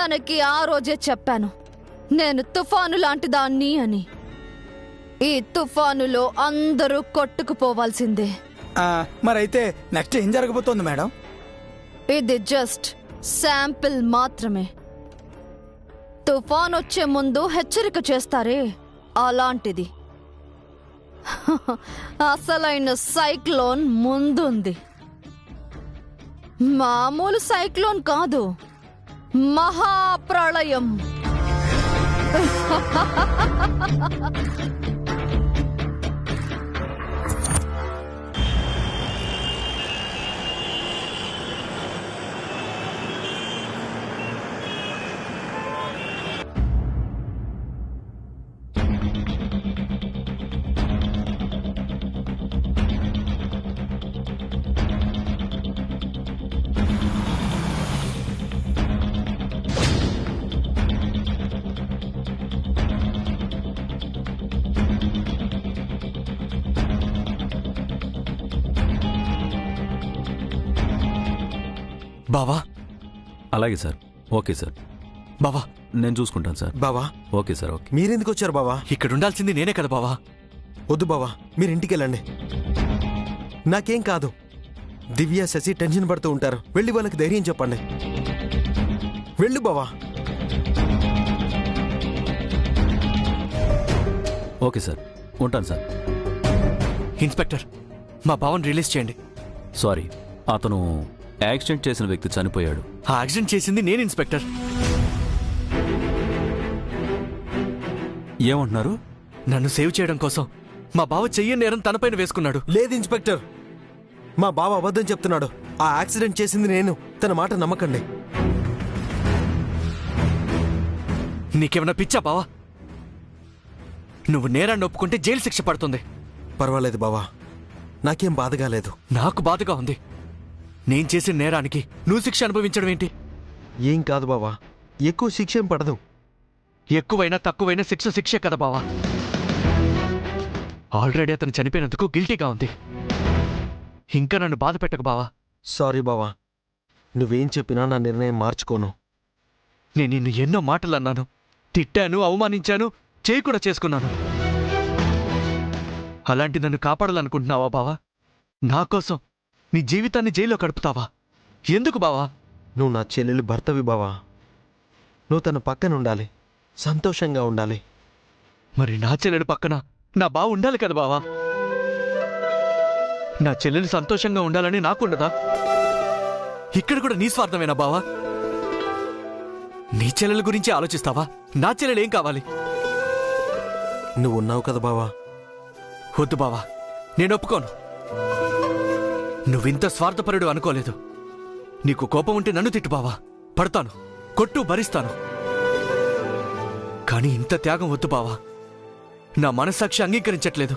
తనకి ఆ రోజే చెప్పాను, నేను తుఫాను లాంటి దాన్ని అని. ఈ తుఫానులో అందరూ కొట్టుకుపోవాల్సిందే. మరైతే నెక్స్ట్ ఏం జరగబోతోంది మేడం? ఇది జస్ట్ శాంపిల్ మాత్రమే. తుఫాన్ వచ్చే ముందు హెచ్చరిక చేస్తారే, అలాంటిది. అసలైన సైక్లోన్ ముందుంది. మామూలు సైక్లోన్ కాదు, మహాప్రళయం. బావా, అలాగే సార్. Okay sir. బావా నేను చూసుకుంటాను సార్. బావా, ఓకే సార్. ఓకే. మీరెందుకు వచ్చారు బావా? ఇక్కడ ఉండాల్సింది నేనే కదా బావా. వద్దు బావా, మీరు ఇంటికి వెళ్ళండి. నాకేం కాదు. దివ్య శశి టెన్షన్ పడుతూ ఉంటారు. వెళ్ళి వాళ్ళకి ధైర్యం చెప్పండి. వెళ్ళు బావా. ఓకే సార్, ఉంటాను సార్. ఇన్స్పెక్టర్, మా బావని రిలీజ్ చేయండి. సారీ, అతను యాక్సిడెంట్ చేసిన వ్యక్తి చనిపోయాడు. ఆ యాక్సిడెంట్ చేసింది నేను ఇన్స్పెక్టర్. ఏమంటున్నారు? నన్ను సేవ్ చేయడం కోసం మా బావ చెయ్యని నేరం తనపైన వేసుకున్నాడు. లేదు ఇన్స్పెక్టర్, మా బావ అబద్ధం చెప్తున్నాడు. ఆ యాక్సిడెంట్ చేసింది నేను. తన మాట నమ్మకండి. నీకేమన్నా పిచ్చా బావా? నువ్వు నేరాన్ని ఒప్పుకుంటే జైలు శిక్ష పడుతుంది. పర్వాలేదు బావా, నాకేం బాధగా లేదు. నాకు బాధగా ఉంది. నేను చేసిన నేరానికి నువ్వు శిక్ష అనుభవించడం ఏంటి? ఏం కాదు బావా, ఎక్కువ శిక్ష ఏం పడదు. ఎక్కువైనా తక్కువైనా శిక్ష శిక్షే కదా బావా. ఆల్రెడీ అతను చనిపోయినందుకు గిల్టీగా ఉంది. ఇంకా నన్ను బాధ పెట్టకు బావా. సారీ బావా, నువ్వేం చెప్పినా నా నిర్ణయం మార్చుకోను. నేను నిన్ను ఎన్నో మాటలు అన్నాను, తిట్టాను, అవమానించాను, చేయి కూడా చేసుకున్నాను. అలాంటి నన్ను కాపాడాలనుకుంటున్నావా బావా? నా కోసం నీ జీవితాన్ని జైల్లో గడుపుతావా? ఎందుకు బావా? నువ్వు నా చెల్లెలు భర్తవి బావా. నువ్వు తన పక్కన ఉండాలి, సంతోషంగా ఉండాలి. మరి నా చెల్లెలు పక్కన నా బావ ఉండాలి కదా బావా. నా చెల్లెలు సంతోషంగా ఉండాలని నాకుండదా? ఇక్కడ కూడా నీ స్వార్థమేనా బావా? నీ చెల్లెల గురించి ఆలోచిస్తావా? నా చెల్లెలు ఏం కావాలి? నువ్వు ఉన్నావు కదా బావా. వద్దు బావా, నేను ఒప్పుకోను. నువ్వింత స్వార్థపరుడు అనుకోలేదు. నీకు కోపం ఉంటే నన్ను తిట్టు బావా, పడతాను, కొట్టు, భరిస్తాను. కానీ ఇంత త్యాగం వద్దు బావా. నా మనస్సాక్షి అంగీకరించట్లేదు.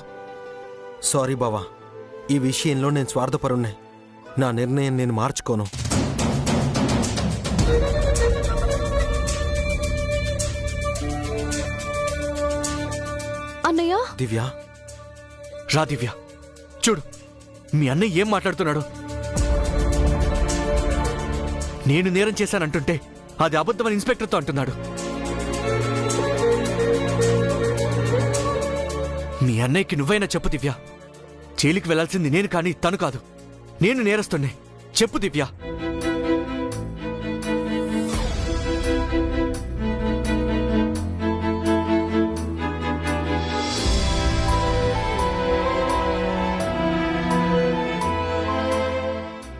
సారీ బావా, ఈ విషయంలో నేను స్వార్థపరుణ్ణే. నా నిర్ణయం నేను మార్చుకోను. అన్నయ్య, దివ్య, రా దివ్య. చూడు, మీ అన్నయ్య ఏం మాట్లాడుతున్నాడు. నేను నేరం చేశానంటుంటే అది అబద్ధమని ఇన్స్పెక్టర్తో అంటున్నాడు. మీ అన్నయ్యకి నువ్వైనా చెప్పు దివ్య. జైలుకి వెళ్లాల్సింది నేను కానీ తను కాదు. నేను నేరస్తున్నే. చెప్పు దివ్య.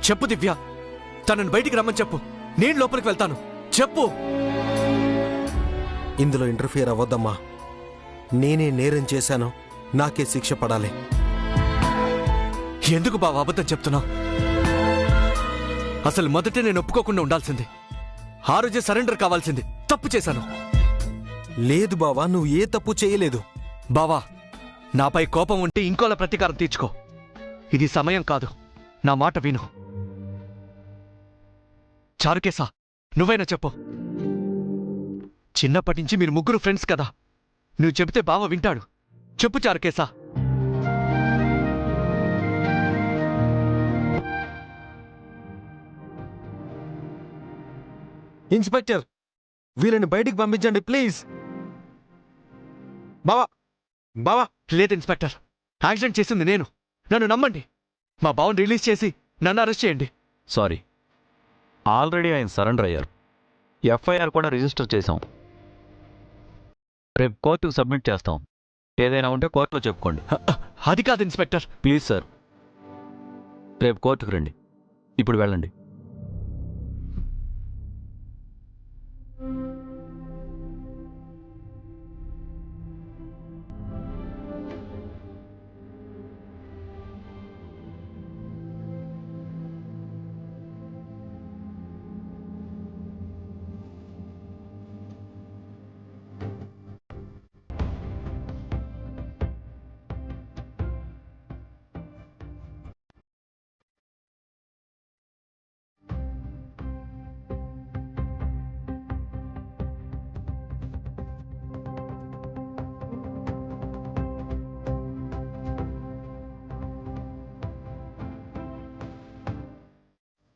చెప్పు దివ్య, తనను బయటికి రమ్మని చెప్పు. నేను లోపలికి వెళ్తాను. చెప్పు. ఇందులో ఇంటర్ఫియర్ అవ్వద్దమ్మా. నేనే నేరం చేశాను, నాకే శిక్ష పడాలి. ఎందుకు బావ అబద్ధం చెప్తున్నావు? అసలు మొదటే నేను ఒప్పుకోకుండా ఉండాల్సింది. ఆ రోజే సరెండర్ కావాల్సింది. తప్పు చేశాను. లేదు బావా, నువ్వు ఏ తప్పు చేయలేదు. బావా, నాపై కోపం ఉంటే ఇంకోలా ప్రతీకారం తీర్చుకో. ఇది సమయం కాదు. నా మాట విను. చారుకేశా, నువ్వైనా చెప్పు. చిన్నప్పటి నుంచి మీరు ముగ్గురు ఫ్రెండ్స్ కదా. నువ్వు చెబితే బావ వింటాడు. చెప్పు చారుకేశా. ఇన్స్పెక్టర్, వీళ్ళని బయటికి పంపించండి ప్లీజ్. బావా బావా. లేదు ఇన్స్పెక్టర్, యాక్సిడెంట్ చేసింది నేను. నన్ను నమ్మండి. మా బావని రిలీజ్ చేసి నన్ను అరెస్ట్ చేయండి. సారీ, ఆల్రెడీ ఆయన సరెండర్ అయ్యారు. ఎఫ్ఐఆర్ కూడా రిజిస్టర్ చేశాం. రేపు కోర్టుకు సబ్మిట్ చేస్తాం. ఏదైనా ఉంటే కోర్టులో చెప్పుకోండి. అది కాదు ఇన్స్పెక్టర్. ప్లీజ్ సార్, రేపు కోర్టుకు రండి. ఇప్పుడు వెళ్ళండి.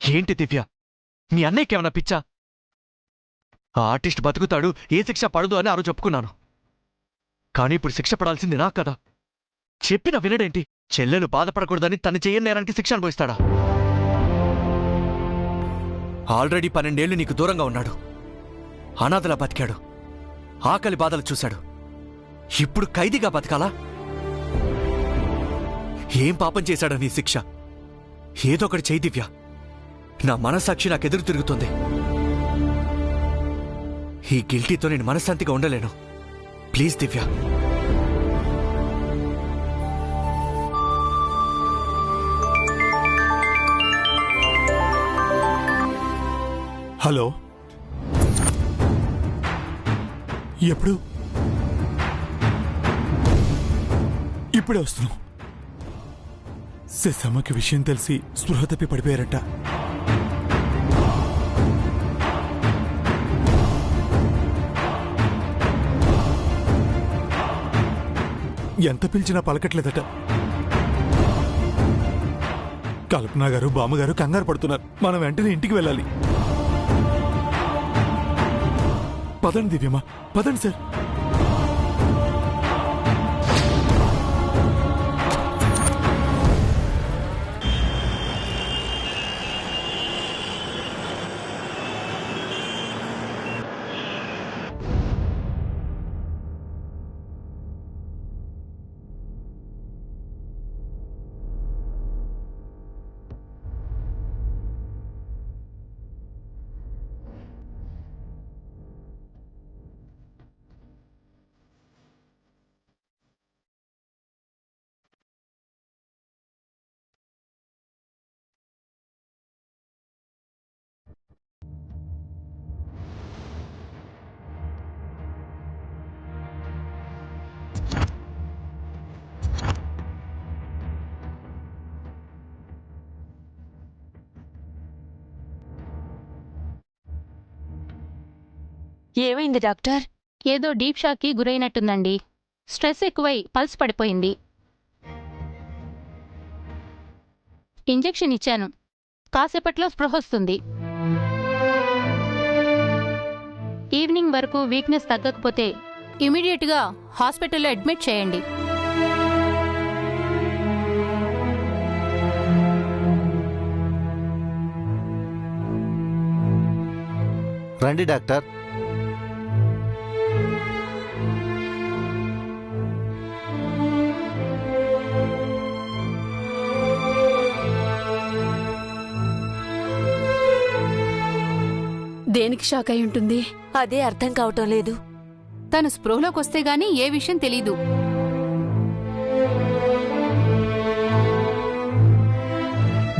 ఏంటి దివ్య, మీ అన్నయ్యకి ఏమన్నా పిచ్చా? ఆ ఆర్టిస్ట్ బతుకుతాడు, ఏ శిక్ష పడదు అని ఆ రోజు చెప్పుకున్నాను. కానీ ఇప్పుడు శిక్ష పడాల్సింది నాకు కదా. చెప్పిన వినడేంటి? చెల్లెలు బాధపడకూడదని తను చేయని నేరానికి శిక్ష అనుభవిస్తాడా? ఆల్రెడీ 12 ఏళ్లు నీకు దూరంగా ఉన్నాడు. అనాథలా బతికాడు. ఆకలి బాధలు చూశాడు. ఇప్పుడు ఖైదీగా బతకాలా? ఏం పాపం చేశాడా నీ శిక్ష? ఏదో ఒకటి చేయి దివ్య. నా మనస్సాక్షి నాకెదురు తిరుగుతుంది. ఈ గిల్టీతో నేను మనశ్శాంతిగా ఉండలేను. Please Divya. హలో, ఎప్పుడు? ఇప్పుడే వస్తున్నాం. శశమ్మకి విషయం తెలిసి స్పృహ తప్పి పడిపోయారట. ఎంత పిలిచినా పలకట్లేదట. కల్పన గారు, బామ్మగారు కంగారు పడుతున్నారు. మనం వెంటనే ఇంటికి వెళ్ళాలి. పదండి దివ్యమ్మ, పదండి సార్. ఏమైంది డాక్టర్? ఏదో డీప్ షాక్కి గురైనట్టుందండి. స్ట్రెస్ ఎక్కువై పల్స్ పడిపోయింది. ఇంజెక్షన్ ఇచ్చాను. కాసేపట్లో స్పృహొస్తుంది. ఈవినింగ్ వరకు వీక్నెస్ తగ్గకపోతే ఇమీడియట్గా హాస్పిటల్లో అడ్మిట్ చేయండి. రండి డాక్టర్. దేనికి షాక్ అయి ఉంటుంది? అదే అర్థం కావటం లేదు. తను స్పృహలోకి వస్తే గానీ ఏ విషయం తెలీదు.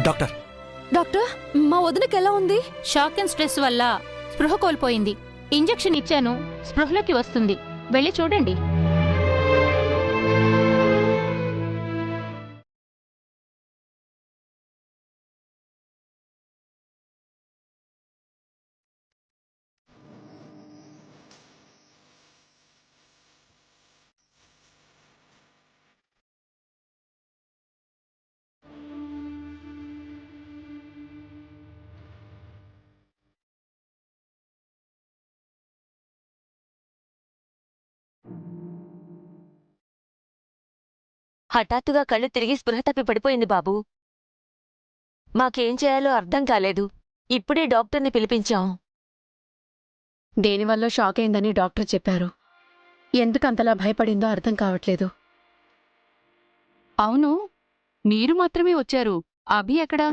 డాక్టర్, డాక్టర్, మా వదినకి ఎలా ఉంది? షాక్ అండ్ స్ట్రెస్ వల్ల స్పృహ కోల్పోయింది. ఇంజెక్షన్ ఇచ్చాను, స్పృహలోకి వస్తుంది. వెళ్ళి చూడండి. హఠాత్తుగా కళ్ళు తిరిగి స్పృహ తప్పి పడిపోయింది బాబు. మాకేం చేయాలో అర్థం కాలేదు. ఇప్పుడే డాక్టర్ని పిలిపించాం. దేనివల్ల షాక్ అయిందని డాక్టర్ చెప్పారు. ఎందుకంతలా భయపడిందో అర్థం కావట్లేదు. అవును, మీరు మాత్రమే వచ్చారు. అభి ఎక్కడా?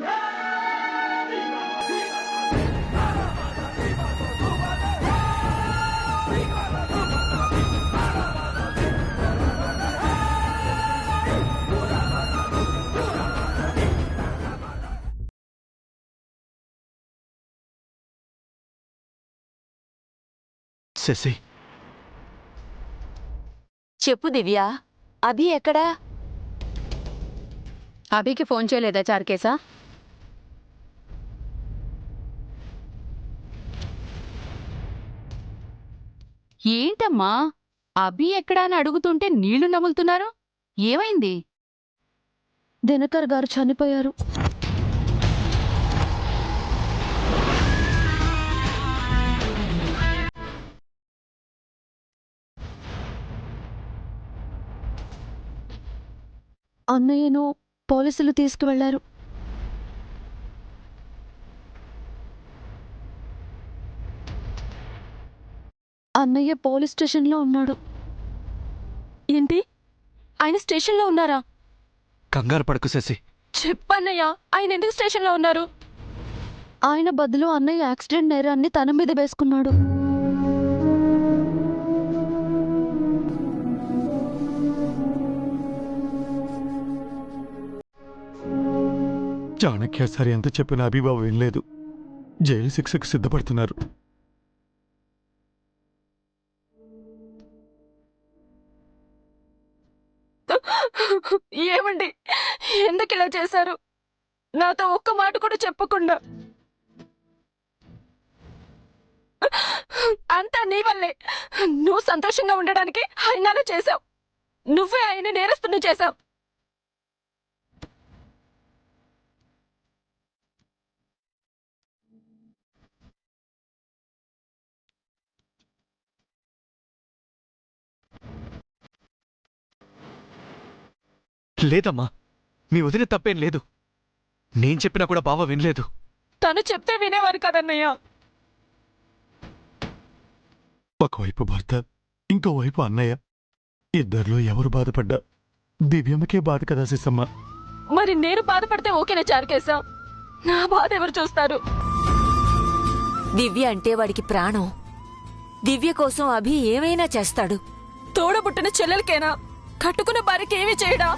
శశి, చెప్పు దివ్య, అభి ఎక్కడా? అభికి ఫోన్ చేయలేదా చారుకేశా? ఏంటమ్మా, అభి ఎక్కడా అని అడుగుతుంటే నీళ్లు నములుతున్నారు? ఏమైంది? దినకర్ గారు చనిపోయారు. అన్నయ్యను పోలీసులు తీసుకువెళ్లారు. అన్నయ్య పోలీస్ స్టేషన్లో ఉన్నాడు. ఏంటి, ఆయన స్టేషన్లో ఉన్నారా? కంగారు పడకు శశి. చెప్పన్నయ్యా, ఆయన ఎందుకు స్టేషన్లో ఉన్నారు? ఆయన బదులు అన్నయ్య యాక్సిడెంట్ నేరాన్ని తన మీద వేసుకున్నాడు. చాణక్య సార్ ఎంత చెప్పినా అభిబాబు వినలేదు. జైలు శిక్షకు సిద్ధపడుతున్నారు. ఏమండి, ఎందుకు ఇలా చేశారు? నాతో ఒక్క మాట కూడా చెప్పకుండా. అంతా నీ వల్లే. నువ్వు సంతోషంగా ఉండడానికి ఆయన అలా చేశావు. నువ్వే ఆయన నేరస్తుని చేశావు. లేదమ్మా, మీ వదిన తప్పేం లేదు. నేను చెప్పినా కూడా బావ వినలేదు. తను చెప్తే వినేవారు కదన్నయ్య. ఒకవైపు భర్త, ఇంకోవైపు అన్నయ్య. ఇద్దరిలో ఎవరు బాధపడ్డా దివ్యమ్మకే బాధ కదా సిసమ్మ. మరి నేను బాధపడితే ఓకేనా చారుకేశా? నా బాధ ఎవరు చూస్తారు? దివ్య అంటే వాడికి ప్రాణం. దివ్య కోసం అభి ఏమైనా చేస్తాడు. తోడబుట్టిన చెల్లెలకేనా, కట్టుకున్న భార్యకి ఏమీ చేయడా?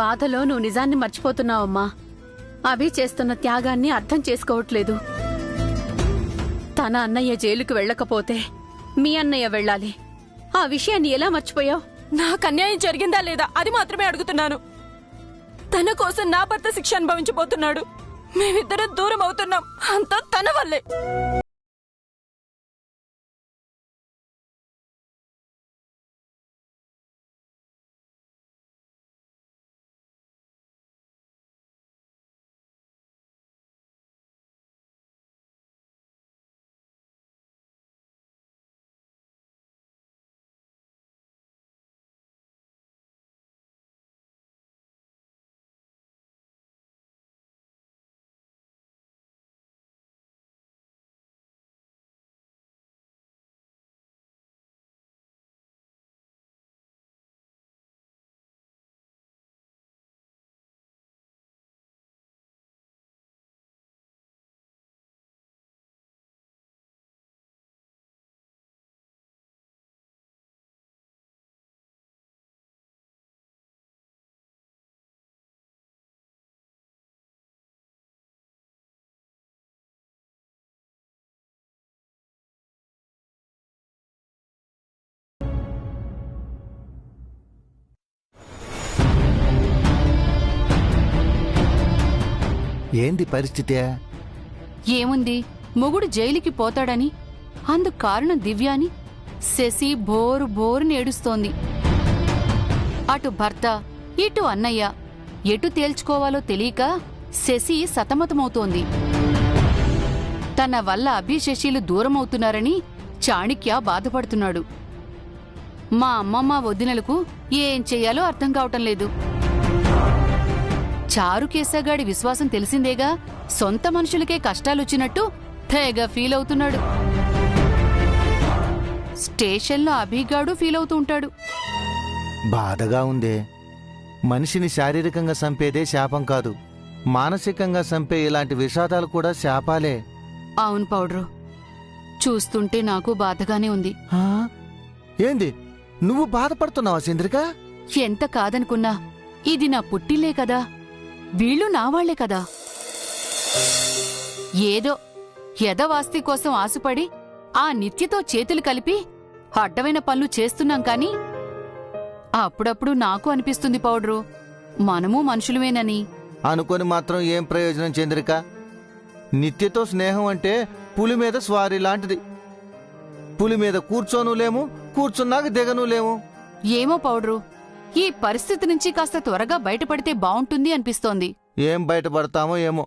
బాధలో నువ్వు నిజాన్ని మర్చిపోతున్నావమ్మా. అభి చేస్తున్న త్యాగాన్ని అర్థం చేసుకోవట్లేదు. తన అన్నయ్య జైలుకు వెళ్ళకపోతే మీ అన్నయ్య వెళ్ళాలి. ఆ విషయాన్ని ఎలా మర్చిపోయావు? నాకు అన్యాయం జరిగిందా లేదా అది మాత్రమే అడుగుతున్నాను. తన కోసం నా భర్త శిక్ష అనుభవించబోతున్నాడు. మేమిద్దరం దూరం అవుతున్నాం. అంతా తన వల్లే. ఏంది పరిస్థితి? ఏముంది, మొగుడు జైలుకి పోతాడని, అందుకు కారణం దివ్య అని శశి బోరు బోరుని ఏడుస్తోంది. అటు భర్త, ఇటు అన్నయ్య ఎటు తేల్చుకోవాలో తెలియక శశి సతమతమవుతోంది. తన వల్ల అభి శశిలు దూరమవుతున్నారని చాణక్య బాధపడుతున్నాడు. మా అమ్మమ్మ వదినలకు ఏం చెయ్యాలో అర్థం కావటం లేదు. చారు కేశగాడి విశ్వాసం తెలిసిందేగా, సొంత మనుషులకే కష్టాలొచ్చినట్టు తెగ ఫీల్ అవుతున్నాడు. స్టేషన్లో అభిగాడు ఫీల్ అవుతూ ఉంటాడు. బాధగా ఉందే. మనిషిని శారీరకంగా చంపేదే శాపం కాదు, మానసికంగా చంపే ఇలాంటి విషాదాలు కూడా శాపాలే. అవును పౌడ్రు, చూస్తుంటే నాకు బాధగానే ఉంది. ఆ? ఏంది, నువ్వు బాధపడుతున్నావా చంద్రిక? ఎంత కాదనుకున్నా ఇది నా పుట్టిల్లే కదా, వీళ్ళు నా వాళ్లే కదా. ఏదో యదవాస్తి కోసం ఆశపడి ఆ నిత్యతో చేతులు కలిపి అడ్డమైన పనులు చేస్తున్నాం కాని అప్పుడప్పుడు నాకు అనిపిస్తుంది పౌడ్రు, మనము మనుషులమేనని. అనుకొని మాత్రం ఏం ప్రయోజనం చంద్రిక? నిత్యతో స్నేహం అంటే పులి మీద స్వారీ లాంటిది. పులి మీద కూర్చోను లేము, కూర్చున్నాక దిగను లేము. ఏమో పౌడ్రు, ఈ పరిస్థితి నుంచి కాస్త త్వరగా బయటపడితే బావుంటుంది అనిపిస్తోంది. ఏం బయటపడతామో ఏమో.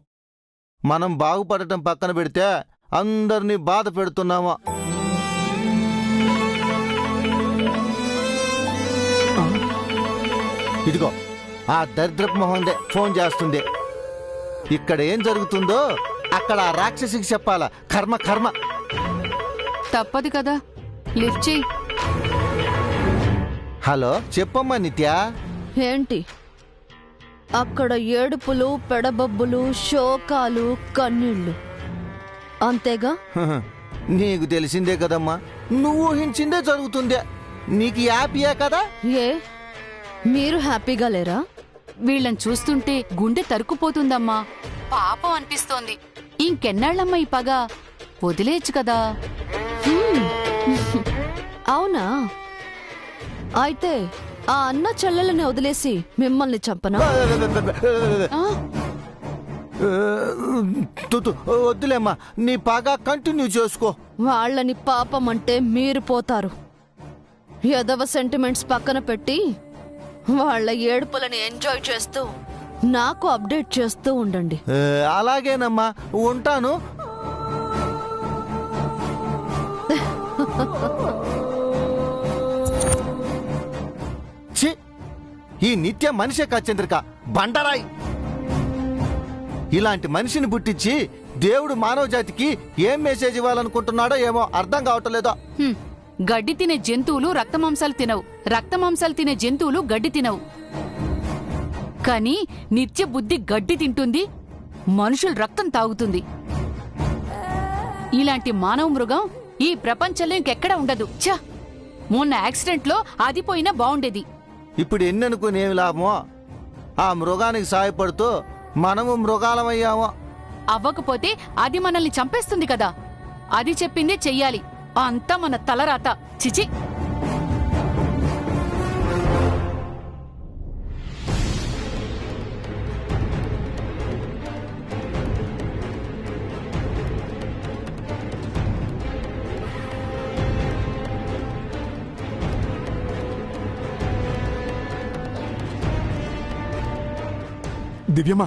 మనం బాగుపడటం పక్కన పెడితే అందరినీ బాధ పెడుతున్నామా? ఇదిగో ఆ దరిద్రపు మొహందే ఫోన్ చేస్తుంది. ఇక్కడ ఏం జరుగుతుందో అక్కడ ఆ రాక్షసికి చెప్పాలా. కర్మ కర్మ. తప్పదు కదా, లిఫ్ట్ చెయ్యి. హలో, చెప్పమ్మా నిత్య. ఏంటి అక్కడ ఏడుపులు, పెడబబ్బులు, శోకాలు, కన్నీళ్లు అంతేగా? నీకు తెలిసిందే కదమ్మా, నువ్వు ఊహించిందే జరుగుతుందే. నీకు హ్యాపీయే కదా? ఏ మీరు హ్యాపీగా లేరా? వీళ్ళని చూస్తుంటే గుండె తరుక్కుపోతుందమ్మా, పాపం అనిపిస్తోంది. ఇంకెన్నాళ్ళమ్మా ఈ పగ? వదిలేచ్చు కదా. అవునా? అయితే ఆ అన్న చెల్లెలని వదిలేసి మిమ్మల్ని చంపనా? ఆ? వద్దులేమ్మా, నీ పగ కంటిన్యూ చేసుకో. వాళ్ళని పాపం అంటే మీరు పోతారు. యదవ సెంటిమెంట్స్ పక్కన పెట్టి వాళ్ళ ఏడుపులని ఎంజాయ్ చేస్తూ నాకు అప్డేట్ చేస్తూ ఉండండి. అలాగేనమ్మా, ఉంటాను. ఛీ, ఈ నిత్య మనిషే కా చంద్రిక, బండరాయి. ఇలాంటి మనిషిని పుట్టించి దేవుడు మానవ జాతికి ఏం మెసేజ్ ఇవ్వాలనుకుంటున్నాడో ఏమో అర్థం కావట్లేదో. గడ్డి తినే జంతువులు రక్తమాంసాలు తినవు, రక్తమాంసాలు తినే జంతువులు గడ్డి తినవు. కానీ నిత్య బుద్ధి గడ్డి తింటుంది, మనుషుల రక్తం తాగుతుంది. ఇలాంటి మానవ మృగం ఈ ప్రపంచంలో ఇంకెక్కడా ఉండదు. ఛ! మొన్న యాక్సిడెంట్లో అది పోయినా బావుండేది. ఇప్పుడు ఎన్ని అనుకుని ఏమి లాభమో? ఆ మృగానికి సాయపడుతూ మనము మృగాలమయ్యామో. అవ్వకపోతే అది మనల్ని చంపేస్తుంది కదా. అది చెప్పిందే చెయ్యాలి. అంతా మన తలరాత. చిచి. దివ్యమ్మా,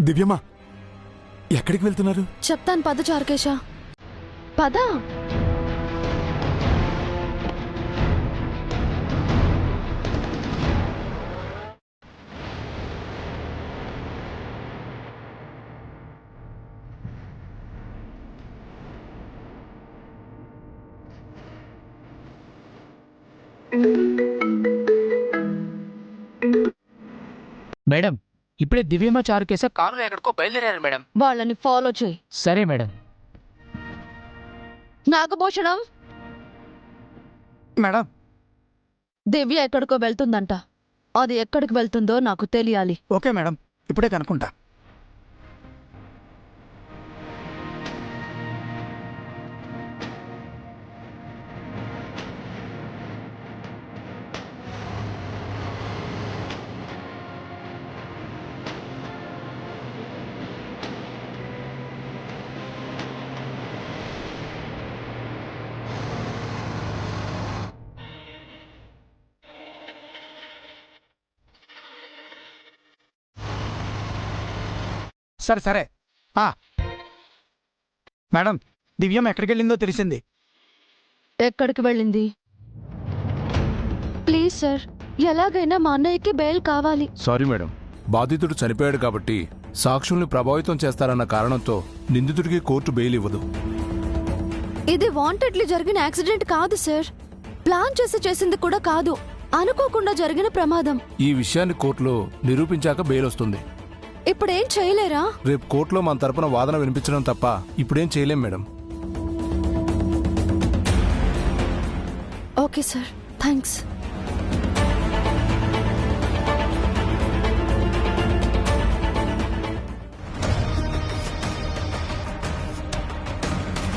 దివ్యమ్మా, ఎక్కడికి వెళ్తున్నారు? చెప్తాను పద చారుకేశ, పద. మేడం, ఇప్పుడే దివ్యమ్మ చారుకేశ కారులో ఎక్కడికో బయలుదేరారు మేడం. వాళ్ళని ఫాలో చేయి. సరే మేడం. నాగభూషణం, మేడం. దివ్య ఎక్కడికో వెళ్తుందంట. అది ఎక్కడికి వెళ్తుందో నాకు తెలియాలి. ఓకే మేడం, ఇప్పుడే కనుక్కుంటా. సరే సరే. మేడం, దివ్యం ఎక్కడికి వెళ్ళిందో తెలిసింది. ఎక్కడికి వెళ్ళింది? ప్లీజ్ సార్, ఎలాగైనా మా అన్నయ్యకి బెయిల్ కావాలి. సారీ మేడం, బాధితుడు చనిపోయాడు కాబట్టి సాక్షుల్ని ప్రభావితం చేస్తారన్న కారణంతో నిందితుడికి కోర్టు బెయిల్ ఇవ్వదు. ఇది వాంటెడ్లీ జరిగిన యాక్సిడెంట్ కాదు సార్. ప్లాన్ చేసి చేసింది కూడా కాదు. అనుకోకుండా జరిగిన ప్రమాదం. ఈ విషయాన్ని కోర్టులో నిరూపించాక బెయిల్ వస్తుంది. ఇప్పుడేం చేయలేరా? రేపు కోర్టులో మన తరపున వాదన వినిపించడం తప్ప ఇప్పుడేం చేయలేం మేడం. Okay sir, thanks.